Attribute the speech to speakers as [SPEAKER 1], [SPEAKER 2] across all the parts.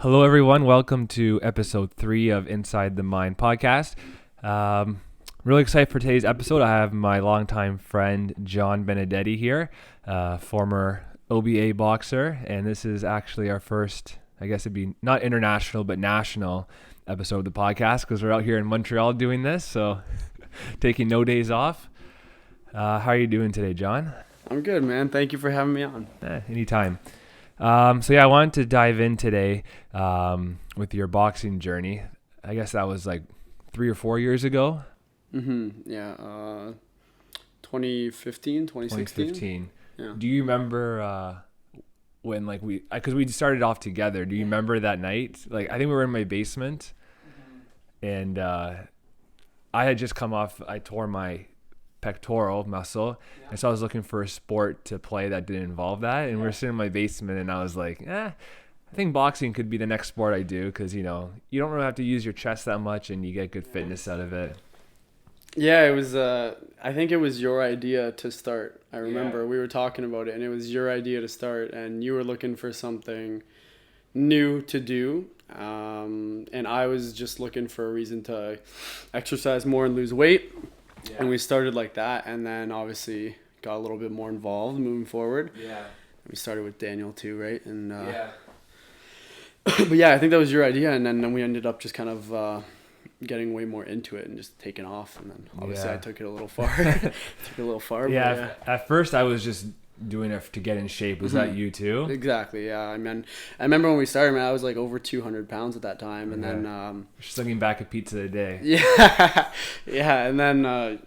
[SPEAKER 1] Hello, everyone. Welcome to episode 3 of Inside the Mind podcast. Really excited for today's episode. I have my longtime friend, John Benedetti here, former OBA boxer. And this is actually our first, I guess it'd be not international, but national episode of the podcast because we're out here in Montreal doing this. So taking no days off. How are you doing today, John?
[SPEAKER 2] I'm good, man. Thank you for having me on.
[SPEAKER 1] Anytime. I wanted to dive in today with your boxing journey. I guess that was like 3 or 4 years ago.
[SPEAKER 2] 2015, 2016. Yeah.
[SPEAKER 1] Do you remember when because we started off together. Do you remember that night? Like, I think we were in my basement and I had just come off, I tore my pectoral muscle, and so I was looking for a sport to play that didn't involve that, and we were sitting in my basement, and I was like, I think boxing could be the next sport I do, because you don't really have to use your chest that much, and you get good fitness out of it.
[SPEAKER 2] Yeah, it was I think it was your idea to start. I remember we were talking about it, and it was your idea to start, and you were looking for something new to do, and I was just looking for a reason to exercise more and lose weight. Yeah. And we started like that, and then obviously got a little bit more involved moving forward.
[SPEAKER 1] Yeah.
[SPEAKER 2] We started with Daniel too, right? And but yeah, I think that was your idea, and then we ended up just kind of getting way more into it and just taking off, and then obviously I took it a little far.
[SPEAKER 1] Yeah. At first I was just doing it to get in shape. Was that you too?
[SPEAKER 2] Exactly. Yeah. I remember when we started, man, I was like over 200 pounds at that time, and then
[SPEAKER 1] slinging back a pizza a day.
[SPEAKER 2] Yeah. Yeah. And then I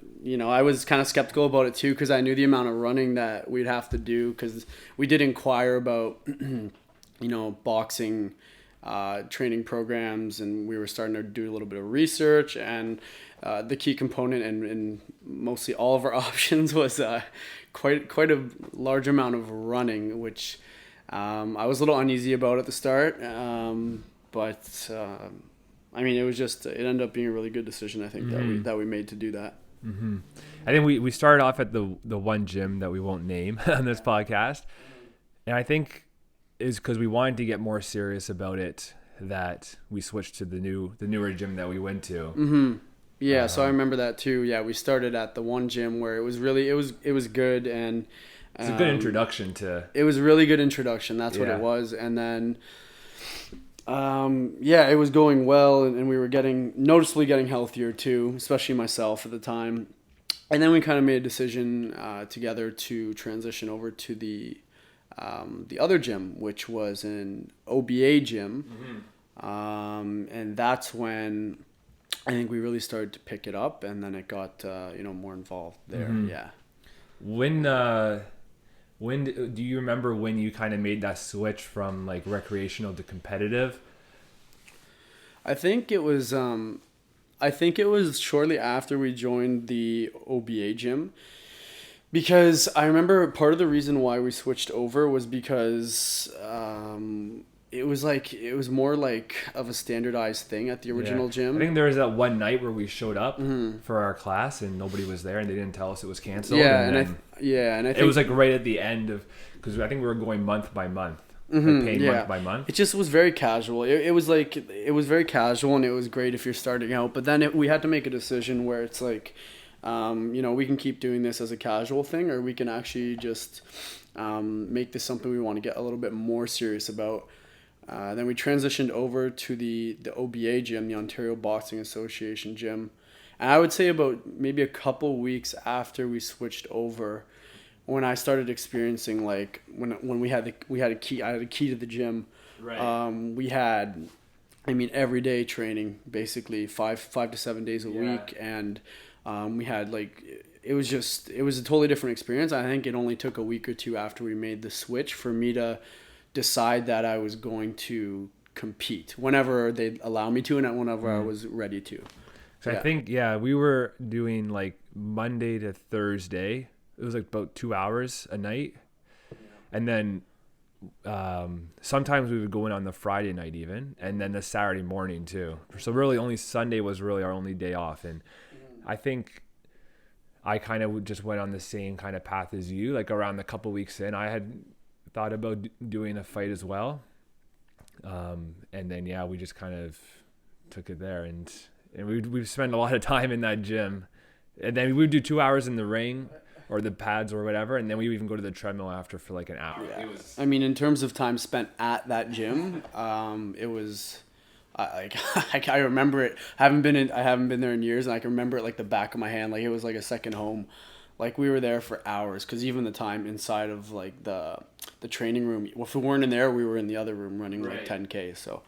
[SPEAKER 2] was kind of skeptical about it too, because I knew the amount of running that we'd have to do, because we did inquire about boxing training programs, and we were starting to do a little bit of research, and the key component and mostly all of our options was quite a large amount of running, which I was a little uneasy about at the start, but it ended up being a really good decision, I think, that we made to do that.
[SPEAKER 1] Mm-hmm. I think we started off at the one gym that we won't name on this podcast, and I think is because we wanted to get more serious about it that we switched to the newer gym that we went to.
[SPEAKER 2] Mm-hmm. Yeah, so I remember that too. Yeah, we started at the one gym where it was good, and
[SPEAKER 1] it's a good introduction to.
[SPEAKER 2] It was a really good introduction. That's what it was, and then it was going well, and we were noticeably getting healthier too, especially myself at the time. And then we kind of made a decision together to transition over to the other gym, which was an OBA gym, and that's when I think we really started to pick it up, and then it got more involved there. Mm-hmm. Yeah.
[SPEAKER 1] When do you remember when you kind of made that switch from like recreational to competitive?
[SPEAKER 2] I think it was shortly after we joined the OBA gym, because I remember part of the reason why we switched over was because it was more like of a standardized thing at the original gym.
[SPEAKER 1] I think there was that one night where we showed up for our class and nobody was there, and they didn't tell us it was canceled.
[SPEAKER 2] Yeah, and I think
[SPEAKER 1] it was like right at the end of, because I think we were going month by month, paying month by month.
[SPEAKER 2] It just was very casual. It was very casual, and it was great if you're starting out. But then we had to make a decision where it's like, we can keep doing this as a casual thing, or we can actually just make this something we want to get a little bit more serious about. Then we transitioned over to the OBA gym, the Ontario Boxing Association gym. And I would say about maybe a couple weeks after we switched over, when I started experiencing, like, when I had a key to the gym.
[SPEAKER 1] Right.
[SPEAKER 2] We had, every day training, basically 5 to 7 days a week, and we had it was a totally different experience. I think it only took a week or two after we made the switch for me to decide that I was going to compete whenever they'd allow me to, and whenever I was ready to.
[SPEAKER 1] So I think, we were doing like Monday to Thursday. It was like about 2 hours a night. And then sometimes we would go in on the Friday night even, and then the Saturday morning too. So really only Sunday was really our only day off. And I think I kind of just went on the same kind of path as you. Like around the couple weeks in, I had thought about doing a fight as well. And and then we just kind of took it there, and we've spent a lot of time in that gym, and then we would do 2 hours in the ring or the pads or whatever, and then we would even go to the treadmill after for like an hour.
[SPEAKER 2] Yeah. I mean, in terms of time spent at that gym, it was. I remember it. I haven't been there in years, and I can remember it like the back of my hand. Like it was like a second home. Like we were there for hours, because even the time inside of like the training room, if we weren't in there, we were in the other room running like 10K. So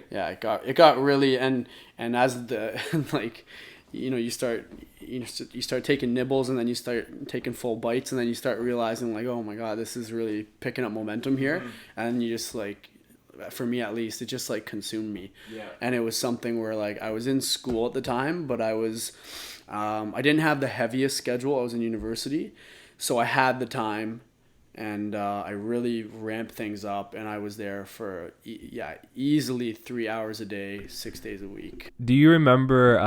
[SPEAKER 2] yeah, it got really, and as the like, you start taking nibbles, and then you start taking full bites, and then you start realizing like, oh my God, this is really picking up momentum here. And you just like, for me at least, it just like consumed me. And it was something where like I was in school at the time, but I didn't have the heaviest schedule. I was in university, so I had the time, and I really ramped things up, and I was there for easily 3 hours a day, 6 days a week.
[SPEAKER 1] Do you remember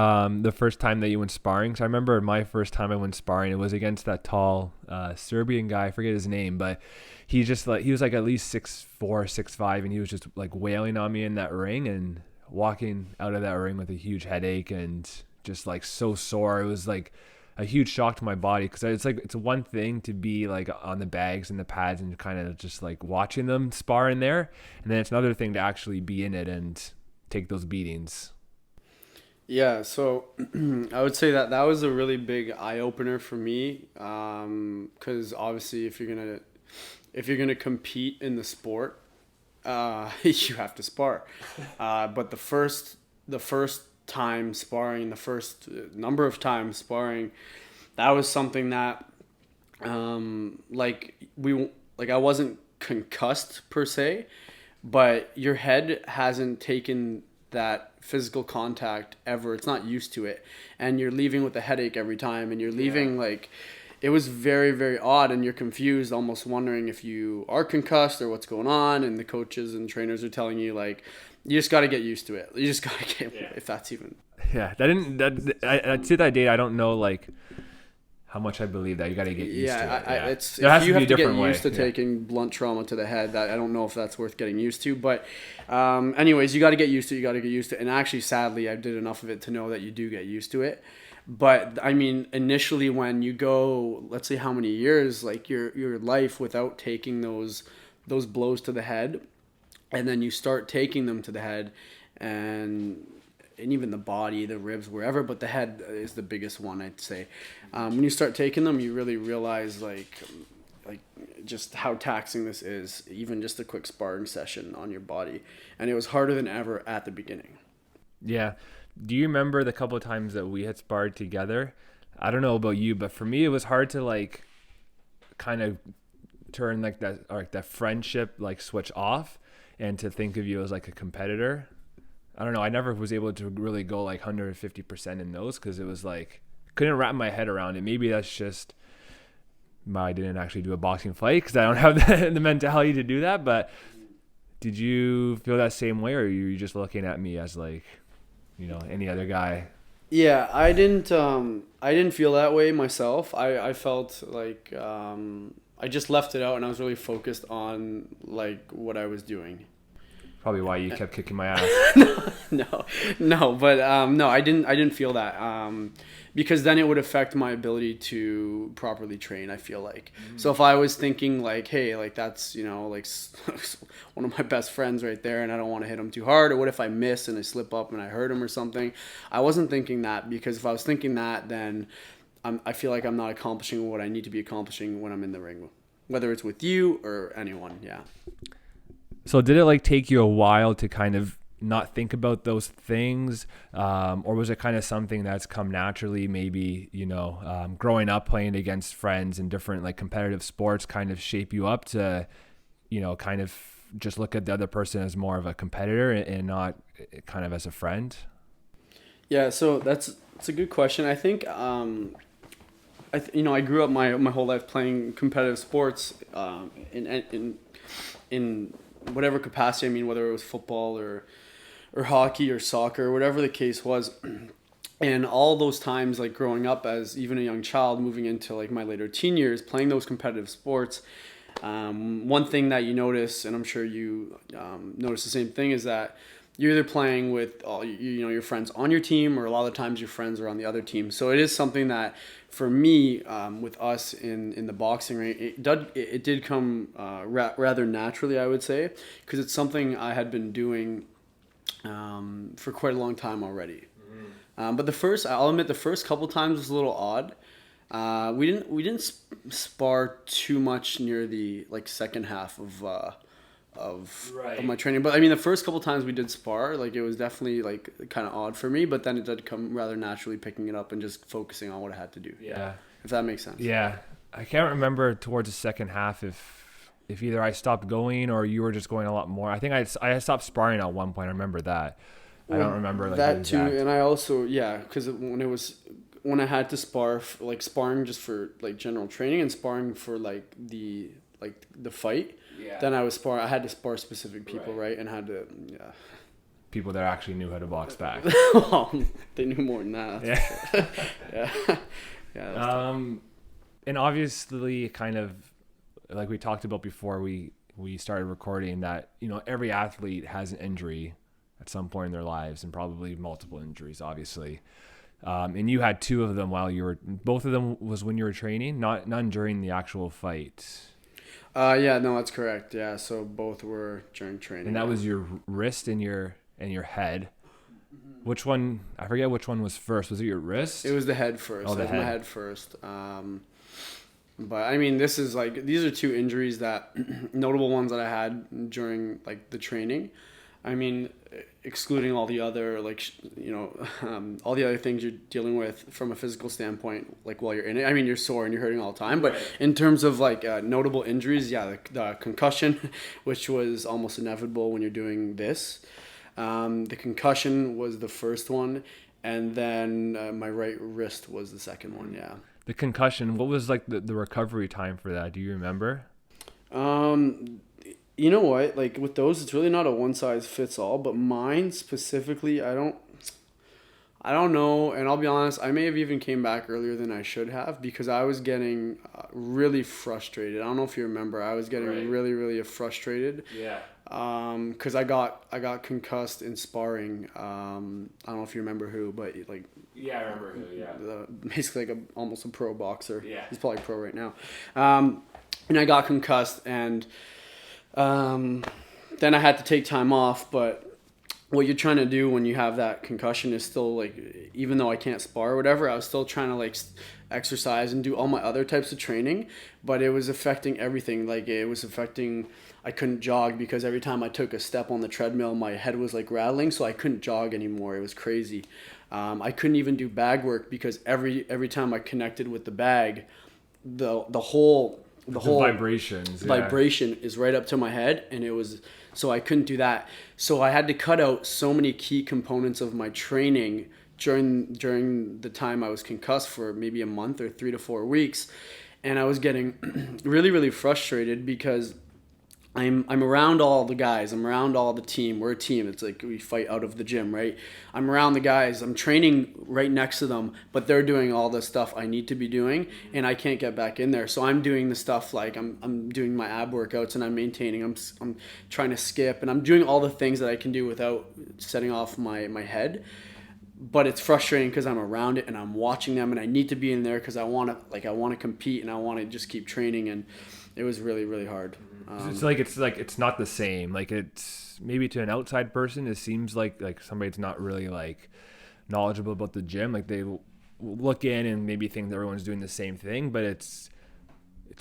[SPEAKER 1] the first time that you went sparring? So I remember my first time I went sparring, it was against that tall Serbian guy. I forget his name, but he was like at least 6'4", 6'5", and he was just like wailing on me in that ring, and walking out of that ring with a huge headache and just like so sore. It was like a huge shock to my body, because it's one thing to be like on the bags and the pads and kind of just like watching them spar in there, and then it's another thing to actually be in it and take those beatings.
[SPEAKER 2] Yeah, so I would say that was a really big eye opener for me, because obviously if you're gonna compete in the sport, you have to spar. But the first time sparring, the first number of times sparring, that was something that I wasn't concussed per se, but your head hasn't taken that physical contact ever. It's not used to it, and you're leaving with a headache every time, and you're leaving like, it was very, very odd, and you're confused, almost wondering if you are concussed or what's going on, and the coaches and trainers are telling you like, you just got to get used to it. You just got to get, if that's even.
[SPEAKER 1] Yeah, to that date, I don't know like how much I believe that you got to get used to it.
[SPEAKER 2] There has to be a different way. You have to get used to taking blunt trauma to the head. That I don't know if that's worth getting used to, but anyways, you got to get used to it. You got to get used to it. And actually, sadly, I did enough of it to know that you do get used to it. But I mean, initially when you go, let's say how many years, like your life without taking those blows to the head, and then you start taking them to the head, and even the body, the ribs, wherever, but the head is the biggest one, I'd say. When you start taking them, you really realize like just how taxing this is, even just a quick sparring session on your body. And it was harder than ever at the beginning.
[SPEAKER 1] Yeah. Do you remember the couple of times that we had sparred together? I don't know about you, but for me, it was hard to like kind of turn like that friendship like switch off, and to think of you as like a competitor. I don't know. I never was able to really go like 150% in those, because it was like, couldn't wrap my head around it. Maybe that's just I didn't actually do a boxing fight, because I don't have the mentality to do that. But did you feel that same way, or are you just looking at me as like, any other guy?
[SPEAKER 2] Yeah, I didn't feel that way myself. I felt like I just left it out, and I was really focused on like what I was doing.
[SPEAKER 1] Probably why you kept kicking my ass.
[SPEAKER 2] No, but no, I didn't feel that, because then it would affect my ability to properly train, I feel like. So if I was thinking like, hey, like that's, like one of my best friends right there, and I don't want to hit him too hard, or what if I miss and I slip up and I hurt him or something? I wasn't thinking that, because if I was thinking that, then I feel like I'm not accomplishing what I need to be accomplishing when I'm in the ring, whether it's with you or anyone. Yeah.
[SPEAKER 1] So did it like take you a while to kind of not think about those things, or was it kind of something that's come naturally? Maybe growing up playing against friends in different like competitive sports kind of shape you up to kind of just look at the other person as more of a competitor and not kind of as a friend? Yeah,
[SPEAKER 2] so it's a good question. I think I grew up my whole life playing competitive sports in whatever capacity. I mean, whether it was football or hockey or soccer, whatever the case was. And all those times, like growing up as even a young child, moving into like my later teen years, playing those competitive sports, one thing that you notice, and I'm sure you notice the same thing, is that you're either playing with all your friends on your team, or a lot of the times your friends are on the other team. So it is something that for me, with us in the boxing ring, it did come rather naturally, I would say, because it's something I had been doing for quite a long time already. But I'll admit, the first couple times was a little odd. We didn't spar too much near the second half of my training, but I mean the first couple times we did spar, it was definitely kind of odd for me, but then it did come rather naturally, picking it up and just focusing on what I had to do.
[SPEAKER 1] Yeah,
[SPEAKER 2] if that makes sense.
[SPEAKER 1] Yeah, I can't remember towards the second half if either I stopped going or you were just going a lot more. I think I stopped sparring at one point. I remember that. I don't remember
[SPEAKER 2] that too, and I also because when I had to spar, sparring just for general training and sparring for the fight. Yeah. Then I had to spar specific people, right? And had to
[SPEAKER 1] people that actually knew how to box back.
[SPEAKER 2] Well, they knew more than that.
[SPEAKER 1] Yeah.
[SPEAKER 2] Sure. Yeah.
[SPEAKER 1] And obviously, kind of like we talked about before we started recording, that every athlete has an injury at some point in their lives, and probably multiple injuries, obviously. And you had two of them both of them was when you were training, none during the actual fight.
[SPEAKER 2] No, that's correct. Yeah, so both were during training.
[SPEAKER 1] And that was your wrist and your head. Which one? I forget which one was first. Was it your wrist?
[SPEAKER 2] It was the head first.
[SPEAKER 1] Oh, the head.
[SPEAKER 2] My head first. But I mean, these are two injuries that notable ones that I had during the training. I mean, excluding all the other all the other things you're dealing with from a physical standpoint, while you're in it. I mean, you're sore and you're hurting all the time. But in terms of notable injuries, the concussion, which was almost inevitable when you're doing this. The concussion was the first one, and then my right wrist was the second one. Yeah.
[SPEAKER 1] The concussion. What was the recovery time for that? Do you remember?
[SPEAKER 2] You know what? With those, it's really not a one size fits all. But mine specifically, I don't know. And I'll be honest, I may have even came back earlier than I should have, because I was getting really frustrated. I don't know if you remember. I was getting really, really frustrated. Yeah. Because I got concussed in sparring. I don't know if you remember who, but
[SPEAKER 1] yeah, I remember who. Yeah.
[SPEAKER 2] Basically almost a pro boxer.
[SPEAKER 1] Yeah.
[SPEAKER 2] He's probably pro right now. And I got concussed, and then I had to take time off. But what you're trying to do when you have that concussion is still even though I can't spar or whatever, I was still trying to exercise and do all my other types of training, but it was affecting everything. It was affecting, I couldn't jog because every time I took a step on the treadmill, my head was rattling, so I couldn't jog anymore. It was crazy. I couldn't even do bag work because every time I connected with the bag, the whole vibration is right up to my head, and it was, so I couldn't do that. So I had to cut out so many key components of my training during the time I was concussed for maybe a month or 3 to 4 weeks, and I was getting really, really frustrated because I'm around all the guys. I'm around all the team. We're a team. It's we fight out of the gym, right? I'm around the guys. I'm training right next to them, but they're doing all the stuff I need to be doing, and I can't get back in there. So I'm doing the stuff I'm doing my ab workouts, and I'm maintaining. I'm trying to skip, and I'm doing all the things that I can do without setting off my head. But it's frustrating because I'm around it and I'm watching them, and I need to be in there because I want to compete, and I want to just keep training, and it was really, really hard.
[SPEAKER 1] It's not the same. It's maybe to an outside person, it seems like somebody that's not really knowledgeable about the gym. They look in and maybe think that everyone's doing the same thing, but it's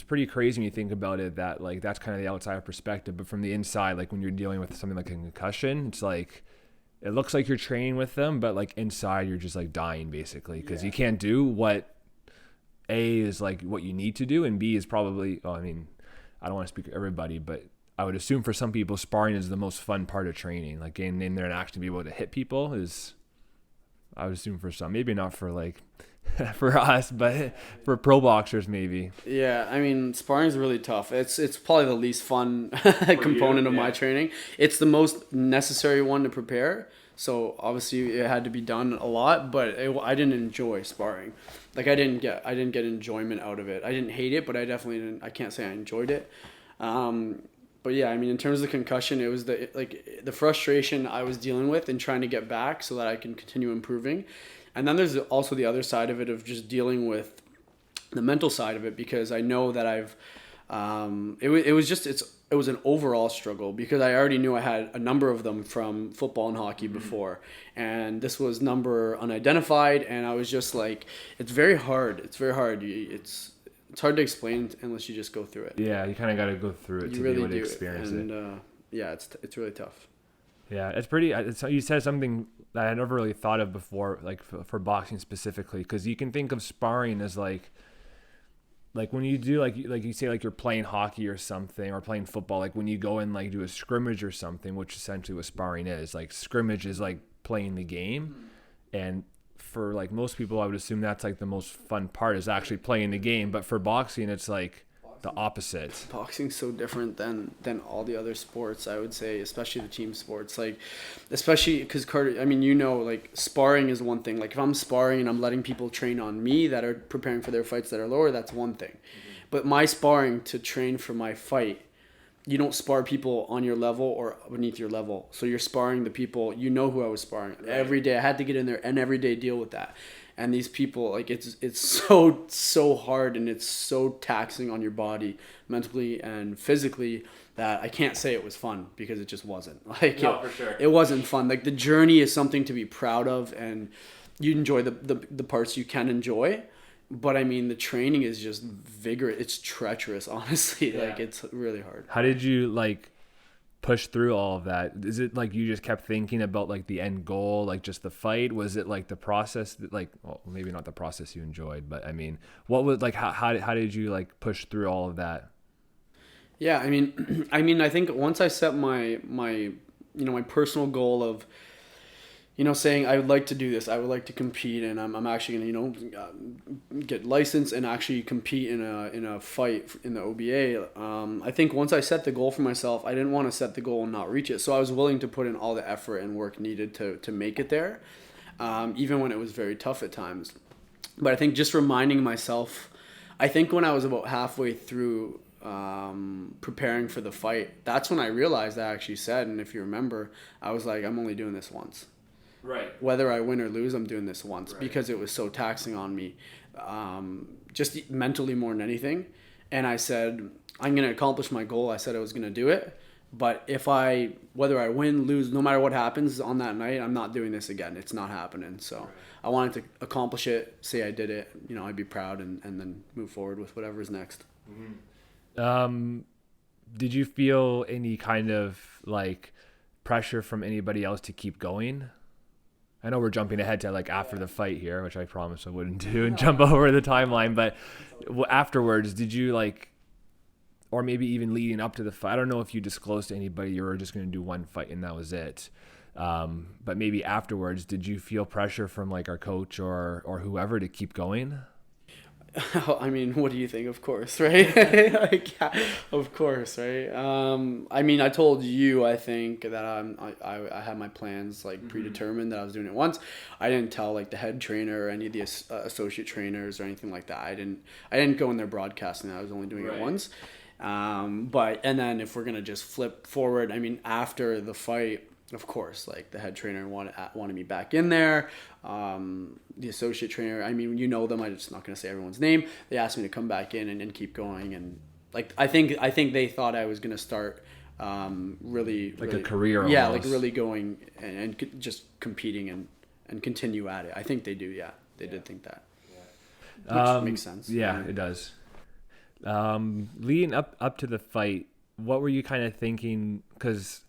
[SPEAKER 1] pretty crazy when you think about it. That that's kind of the outside perspective, but from the inside, when you're dealing with something like a concussion, it's it looks like you're training with them, but inside you're just dying basically, because you can't do what A is what you need to do, and B is probably, I don't want to speak for everybody, but I would assume for some people, sparring is the most fun part of training. Getting in there and actually be able to hit people is, I would assume for some, maybe not for for us, but for pro boxers maybe.
[SPEAKER 2] Yeah, sparring is really tough. It's probably the least fun component of my training. It's the most necessary one to prepare. So obviously it had to be done a lot, but I didn't enjoy sparring. I didn't get enjoyment out of it. I didn't hate it, but I definitely didn't. I can't say I enjoyed it. But yeah, I mean, in terms of the concussion, it was the frustration I was dealing with and trying to get back so that I can continue improving. And then there's also the other side of it of just dealing with the mental side of it, because I know that it was an overall struggle, because I already knew I had a number of them from football and hockey before, and this was number unidentified, and I was just like, it's very hard. It's very hard. It's hard to explain unless you just go through it.
[SPEAKER 1] Yeah, you kind of got to go through it to be able to experience it.
[SPEAKER 2] And yeah, it's really tough.
[SPEAKER 1] Yeah, it's pretty. You said something that I never really thought of before, like for boxing specifically, because you can think of sparring as like when you do like you say like you're playing hockey or something, or playing football, like when you go and like do a scrimmage or something, which essentially what sparring is. Like scrimmage is like playing the game, and for like most people I would assume that's like the most fun part, is actually playing the game. But for boxing, it's like the opposite.
[SPEAKER 2] Boxing's so different than all the other sports, I would say, especially the team sports. Like, especially because Carter, I mean, like sparring is one thing. Like if I'm sparring and I'm letting people train on me that are preparing for their fights that are lower, that's one thing. But my sparring to train for my fight, you don't spar people on your level or beneath your level. So you're sparring the people, who I was sparring every day. I had to get in there and every day deal with that. And these people, like, it's so hard, and it's so taxing on your body mentally and physically that I can't say it was fun, because it just wasn't. Like,
[SPEAKER 1] no, for sure.
[SPEAKER 2] It wasn't fun. Like, the journey is something to be proud of, and you enjoy the parts you can enjoy. But I mean, the training is just vigorous. It's treacherous, honestly. Yeah. Like, it's really hard.
[SPEAKER 1] How did you like push through all of that? Is it like you just kept thinking about like the end goal, like just the fight? Was it like the process that, like, well, maybe not the process you enjoyed, but I mean, what was like, how did you like push through all of that?
[SPEAKER 2] Yeah, I mean, I think once I set my my personal goal of, saying I would like to do this, I would like to compete, and I'm actually gonna get licensed and actually compete in a fight in the OBA. I think once I set the goal for myself, I didn't want to set the goal and not reach it, so I was willing to put in all the effort and work needed to make it there, even when it was very tough at times. But I think just reminding myself, I think when I was about halfway through preparing for the fight, that's when I realized I actually said, and if you remember, I was like, I'm only doing this once.
[SPEAKER 1] Right.
[SPEAKER 2] Whether I win or lose, I'm doing this once, because it was so taxing on me, just mentally more than anything. And I said, I'm going to accomplish my goal. I said I was going to do it. But whether I win, lose, no matter what happens on that night, I'm not doing this again. It's not happening. So I wanted to accomplish it, say I did it, I'd be proud, and then move forward with whatever's next.
[SPEAKER 1] Mm-hmm. Did you feel any kind of like pressure from anybody else to keep going? I know we're jumping ahead to like after the fight here, which I promised I wouldn't do, and jump over the timeline. But afterwards, did you like, or maybe even leading up to the fight, I don't know if you disclosed to anybody you were just going to do one fight and that was it. But maybe afterwards, did you feel pressure from like our coach or whoever to keep going?
[SPEAKER 2] I mean, what do you think? Of course, right? Like, yeah, of course, right? I mean, I told you, I think that I had my plans like predetermined, that I was doing it once. I didn't tell like the head trainer or any of the associate trainers or anything like that. I didn't go in there broadcasting that I was only doing it once. And then if we're gonna just flip forward, I mean, after the fight, of course, like the head trainer wanted me back in there. The associate trainer, I mean, them. I'm just not going to say everyone's name. They asked me to come back in and keep going. And like, I think they thought I was going to start really
[SPEAKER 1] a career.
[SPEAKER 2] Yeah,
[SPEAKER 1] almost.
[SPEAKER 2] like really going and just competing and continue at it. I think they do. Yeah, they did think that. Which makes sense.
[SPEAKER 1] Yeah, it does. Leading up to the fight, what were you kind of thinking? Because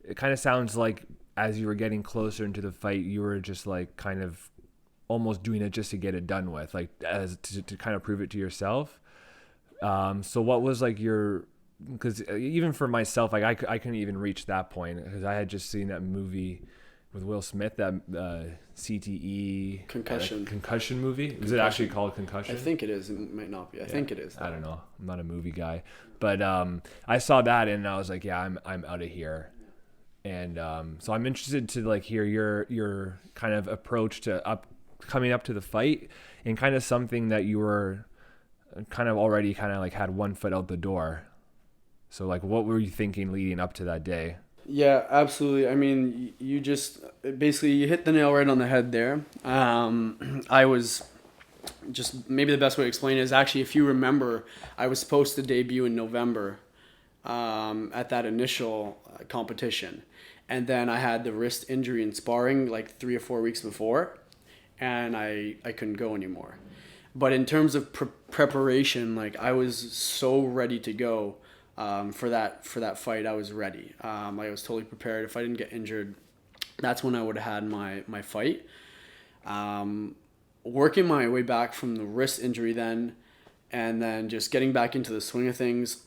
[SPEAKER 1] it kind of sounds like as you were getting closer into the fight, you were just like kind of almost doing it just to get it done with, like as to kind of prove it to yourself. So what was like because even for myself, like I couldn't even reach that point, because I had just seen that movie with Will Smith, that CTE concussion movie. Is it actually called Concussion?
[SPEAKER 2] I think it is. It might not be. I think it is.
[SPEAKER 1] I don't know. I'm not a movie guy, but I saw that and I was like, yeah, I'm out of here. And so I'm interested to like hear your kind of approach to coming up to the fight, and kind of something that you were kind of already kind of like had one foot out the door. So like, what were you thinking leading up to that day?
[SPEAKER 2] Yeah, absolutely. I mean, you just basically you hit the nail right on the head there. I was just maybe the best way to explain it is actually, if you remember, I was supposed to debut in November at that initial competition, and then I had the wrist injury in sparring like 3 or 4 weeks before, and I couldn't go anymore. But in terms of preparation, like I was so ready to go for that fight. I was ready. I was totally prepared. If I didn't get injured, that's when I would have had my fight. Working my way back from the wrist injury then, and then just getting back into the swing of things.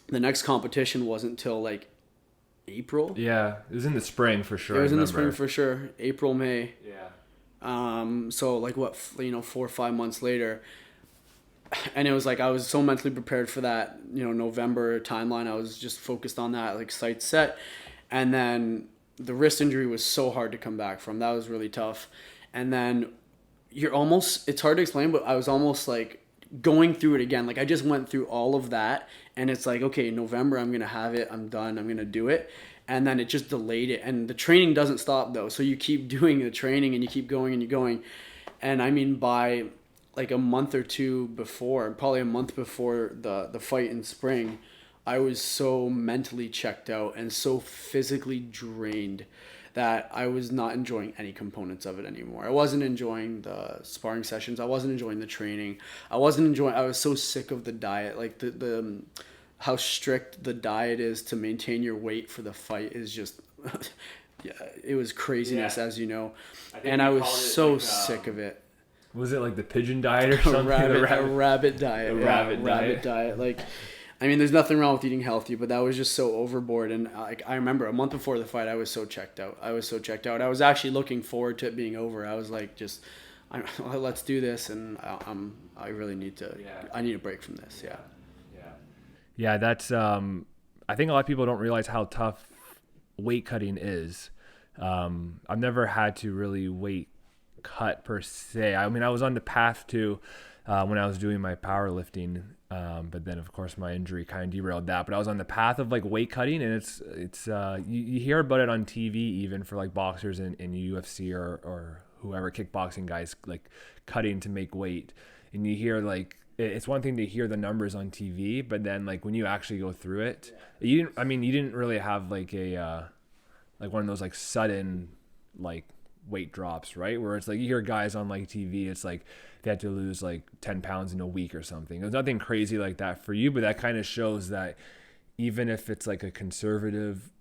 [SPEAKER 2] The next competition wasn't till like April.
[SPEAKER 1] Yeah, it was in the spring for sure.
[SPEAKER 2] It was in the spring for sure. April, May.
[SPEAKER 1] Yeah.
[SPEAKER 2] So like 4 or 5 months later, and it was like I was so mentally prepared for that, November timeline. I was just focused on that, like sight set. And then the wrist injury was so hard to come back from. That was really tough. And then it's hard to explain, but I was almost like going through it again. Like I just went through all of that, and it's like, okay, November, I'm going to have it. I'm done. I'm going to do it. And then it just delayed it. And the training doesn't stop though. So you keep doing the training and you keep going and you're going. And I mean, by like a month or two before, probably a month before the fight in spring, I was so mentally checked out and so physically drained that I was not enjoying any components of it anymore. I wasn't enjoying the sparring sessions. I wasn't enjoying the training. I was so sick of the diet. Like the how strict the diet is to maintain your weight for the fight is just yeah, it was craziness, as you know. And I was so sick of it.
[SPEAKER 1] Was it like the pigeon diet or something?
[SPEAKER 2] A rabbit diet.
[SPEAKER 1] Rabbit
[SPEAKER 2] diet. Like, I mean, there's nothing wrong with eating healthy, but that was just so overboard. And like, I remember a month before the fight, I was so checked out. I was actually looking forward to it being over. I was like, let's do this, and I really need to. Yeah. I need a break from this. Yeah.
[SPEAKER 1] Yeah, that's. I think a lot of people don't realize how tough weight cutting is. I've never had to really weight cut per se. I mean, I was on the path to when I was doing my powerlifting, but then of course my injury kind of derailed that. But I was on the path of like weight cutting, and it's you hear about it on TV even for like boxers in UFC or whoever, kickboxing guys, like cutting to make weight, and you hear like it's one thing to hear the numbers on TV, but then like when you actually go through it, you didn't really have like a like one of those like sudden like weight drops, right? Where it's like you hear guys on like TV, it's like they had to lose like 10 pounds in a week or something. There's nothing crazy like that for you, but that kind of shows that even if it's like a conservative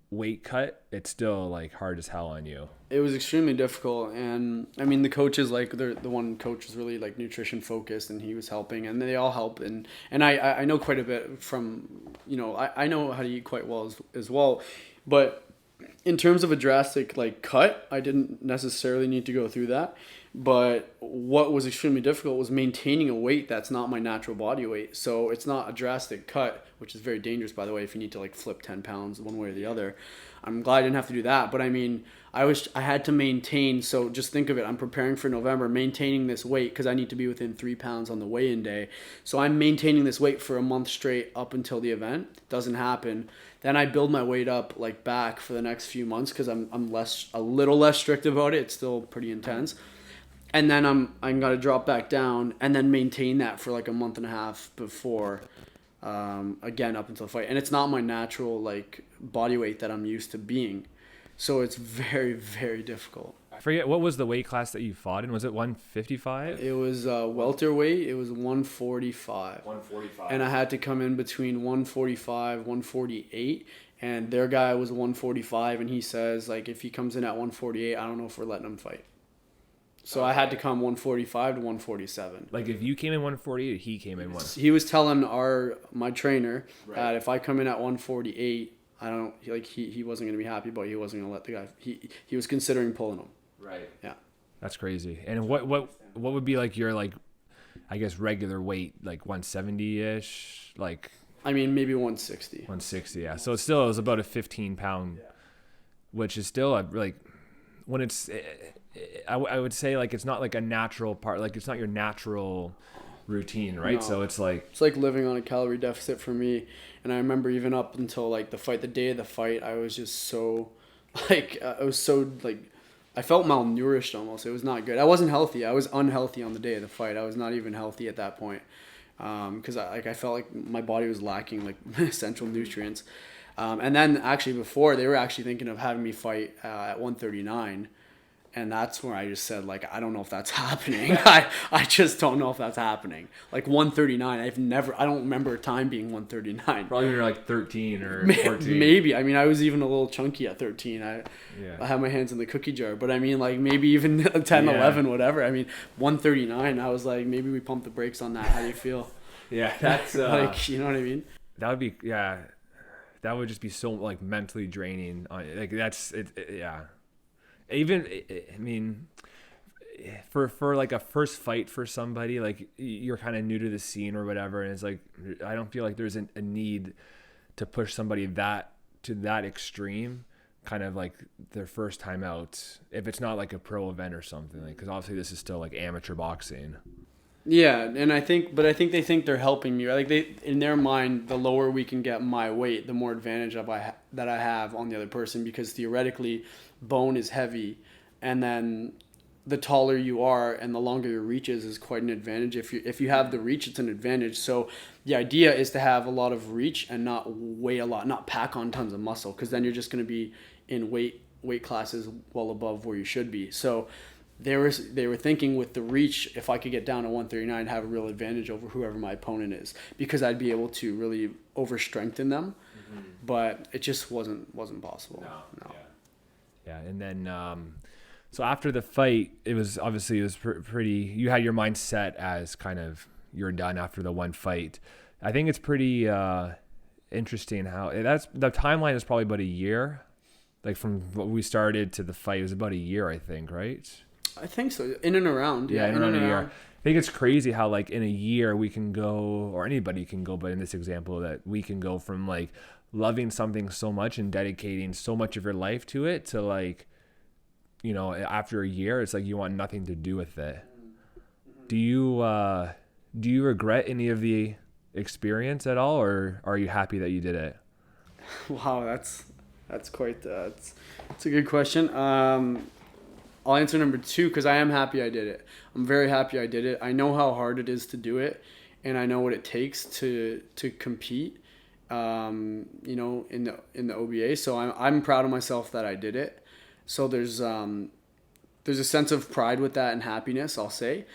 [SPEAKER 1] weight cut, it's still like hard as hell on you.
[SPEAKER 2] It was extremely difficult, and I mean the coaches, like the one coach was really like nutrition focused, and he was helping, and they all help, and I know quite a bit from, I know how to eat quite well as well, but in terms of a drastic like cut, I didn't necessarily need to go through that. But what was extremely difficult was maintaining a weight that's not my natural body weight. So it's not a drastic cut, which is very dangerous, by the way, if you need to like flip 10 pounds one way or the other. I'm glad I didn't have to do that. But I mean, I had to maintain. So just think of it. I'm preparing for November, maintaining this weight because I need to be within 3 pounds on the weigh-in day. So I'm maintaining this weight for a month straight up until the event. Doesn't happen. Then I build my weight up like back for the next few months because I'm a little less strict about it. It's still pretty intense. And then I'm gonna drop back down and then maintain that for like a month and a half before, again up until the fight. And it's not my natural like body weight that I'm used to being, so it's very, very difficult.
[SPEAKER 1] I forget, what was the weight class that you fought in? Was it 155?
[SPEAKER 2] It was welterweight. It was 145.
[SPEAKER 1] 145.
[SPEAKER 2] And I had to come in between 145, 148. And their guy was 145, and he says like if he comes in at 148, I don't know if we're letting him fight. So I had to come 145 to 147.
[SPEAKER 1] Like if you came in 148, he came in
[SPEAKER 2] He was telling my trainer that if I come in at 148, he wasn't gonna be happy, but he wasn't gonna let the guy. He was considering pulling him.
[SPEAKER 1] Right.
[SPEAKER 2] Yeah.
[SPEAKER 1] That's crazy. And what would be like your like, I guess regular weight, like 170-ish, like.
[SPEAKER 2] I mean maybe 160.
[SPEAKER 1] 160, yeah. So it was about a 15-pound, which is still like when it's. I would say like it's not like a natural part, like it's not your natural routine, right?
[SPEAKER 2] No.
[SPEAKER 1] So it's like
[SPEAKER 2] living on a calorie deficit for me. And I remember even up until like the day of the fight, I was just so I felt malnourished almost. It was not good. I wasn't healthy. I was unhealthy on the day of the fight. I was not even healthy at that point. Because I felt like my body was lacking like essential nutrients. And then actually before, they were actually thinking of having me fight at 139. And that's where I just said, like, I don't know if that's happening. I just don't know if that's happening. Like 139, I don't remember a time being 139.
[SPEAKER 1] probably when you're like 13 or 14.
[SPEAKER 2] Maybe. I mean, I was even a little chunky at 13. I
[SPEAKER 1] Yeah.
[SPEAKER 2] had my hands in the cookie jar. But I mean, like maybe even 10,
[SPEAKER 1] Yeah.
[SPEAKER 2] 11, whatever. I mean, 139, I was like, maybe we pump the brakes on that. How do you feel?
[SPEAKER 1] Yeah, that's
[SPEAKER 2] like, you know what I mean?
[SPEAKER 1] that would be that would just be so like mentally draining. Like that's it yeah. Even I mean, for like a first fight for somebody, like you're kind of new to the scene or whatever, and it's like I don't feel like there's a need to push somebody to that extreme, kind of like their first time out, if it's not like a pro event or something, like, because obviously this is still like amateur boxing.
[SPEAKER 2] Yeah, and I think they think they're helping me. Like in their mind, the lower we can get my weight, the more advantage that I have on the other person, because theoretically, bone is heavy, and then the taller you are and the longer your reach is quite an advantage. If you have the reach, it's an advantage. So the idea is to have a lot of reach and not weigh a lot, not pack on tons of muscle, because then you're just going to be in weight classes well above where you should be. So they were thinking with the reach, if I could get down to 139, have a real advantage over whoever my opponent is, because I'd be able to really over strengthen them. Mm-hmm. But it just wasn't possible. No.
[SPEAKER 1] Yeah, and then so after the fight, it was pretty. You had your mind set as kind of you're done after the one fight. I think it's pretty interesting how the timeline is probably about a year, like from what we started to the fight. It was about a year, I think, right?
[SPEAKER 2] I think so. In and around.
[SPEAKER 1] Yeah, in and around a year. I think it's crazy how like in a year we can go, or anybody can go, but in this example that we can go from like loving something so much and dedicating so much of your life to it to like, you know, after a year, it's like you want nothing to do with it. Do you regret any of the experience at all, or are you happy that you did it?
[SPEAKER 2] Wow, that's quite it's a good question. I'll answer number 2 because I am happy I did it. I'm very happy I did it. I know how hard it is to do it, and I know what it takes to compete. You know, in the OBA. So I'm proud of myself that I did it. So there's a sense of pride with that and happiness, I'll say.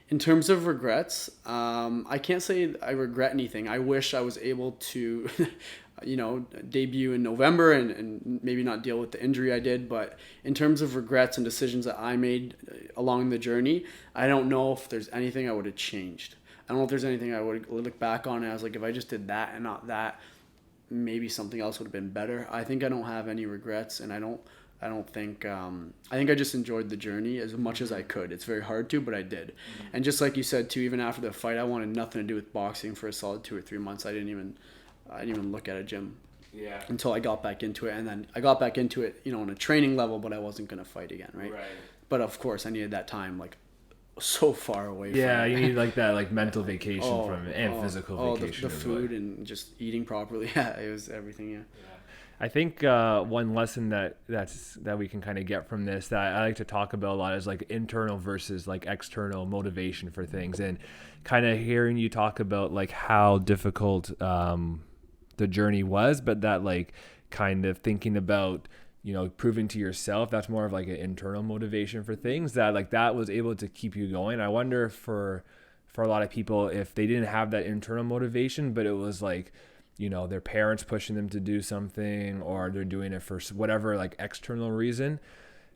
[SPEAKER 2] In terms of regrets, I can't say I regret anything. I wish I was able to, you know, debut in November and maybe not deal with the injury I did. But in terms of regrets and decisions that I made along the journey, I don't know if there's anything I would have changed. I don't know if there's anything I would look back on and I was like, if I just did that and not that, maybe something else would have been better. I think I don't have any regrets, and I don't think I think I just enjoyed the journey as much as I could. It's very hard to, but I did. Mm-hmm. And just like you said too, even after the fight, I wanted nothing to do with boxing for a solid 2 or 3 months. I didn't even look at a gym. Yeah. Until I got back into it, and then I got back into it, you know, on a training level, but I wasn't gonna fight again, right? Right. But of course, I needed that time, like so far away.
[SPEAKER 1] Yeah, from you need like that like mental vacation from it and physical vacation.
[SPEAKER 2] The food and just eating properly. Yeah, it was everything. Yeah.
[SPEAKER 1] I think one lesson that we can kind of get from this that I like to talk about a lot is like internal versus like external motivation for things, and kind of hearing you talk about like how difficult the journey was, but that like kind of thinking about, you know, proving to yourself, that's more of like an internal motivation for things that like that was able to keep you going. I wonder for a lot of people if they didn't have that internal motivation, but it was like, you know, their parents pushing them to do something, or they're doing it for whatever like external reason.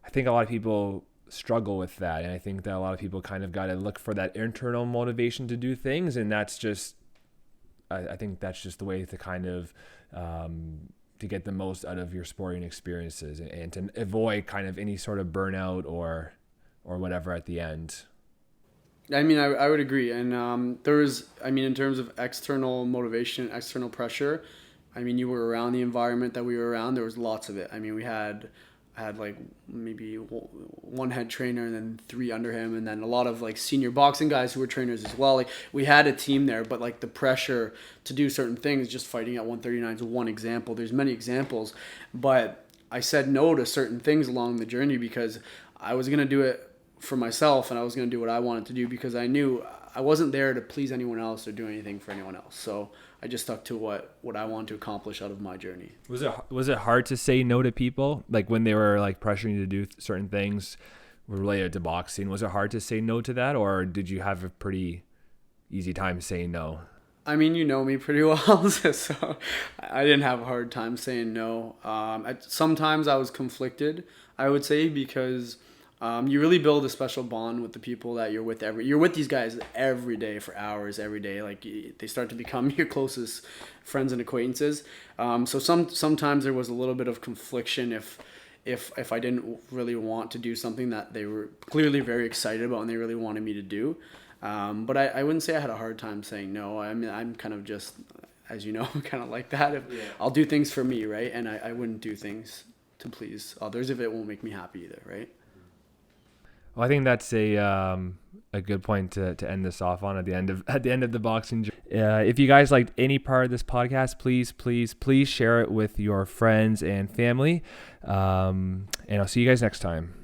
[SPEAKER 1] I think a lot of people struggle with that, and I think that a lot of people kind of got to look for that internal motivation to do things, and that's just I think that's just the way to kind of to get the most out of your sporting experiences, and to avoid kind of any sort of burnout or whatever at the end.
[SPEAKER 2] I mean, I would agree. And there was, I mean, in terms of external motivation, external pressure, I mean, you were around the environment that we were around. There was lots of it. I mean, we had had like maybe one head trainer and then 3 under him, and then a lot of like senior boxing guys who were trainers as well. Like we had a team there, but like the pressure to do certain things, just fighting at 139 is one example. There's many examples, but I said no to certain things along the journey because I was going to do it for myself, and I was going to do what I wanted to do because I knew I wasn't there to please anyone else or do anything for anyone else. So I just stuck to what I wanted to accomplish out of my journey.
[SPEAKER 1] Was it hard to say no to people, like when they were like pressuring you to do certain things related to boxing? Was it hard to say no to that, or did you have a pretty easy time saying no?
[SPEAKER 2] I mean, you know me pretty well, so I didn't have a hard time saying no. Sometimes I was conflicted, I would say, because you really build a special bond with the people that you're with. You're with these guys every day for hours, every day. Like they start to become your closest friends and acquaintances. So sometimes there was a little bit of confliction if I didn't really want to do something that they were clearly very excited about and they really wanted me to do. But I wouldn't say I had a hard time saying no. I mean, I'm kind of just, as you know, kind of like that. I'll do things for me, right? And I wouldn't do things to please others if it won't make me happy either, right?
[SPEAKER 1] Well, I think that's a good point to end this off on at the end of the boxing. If you guys liked any part of this podcast, please share it with your friends and family. And I'll see you guys next time.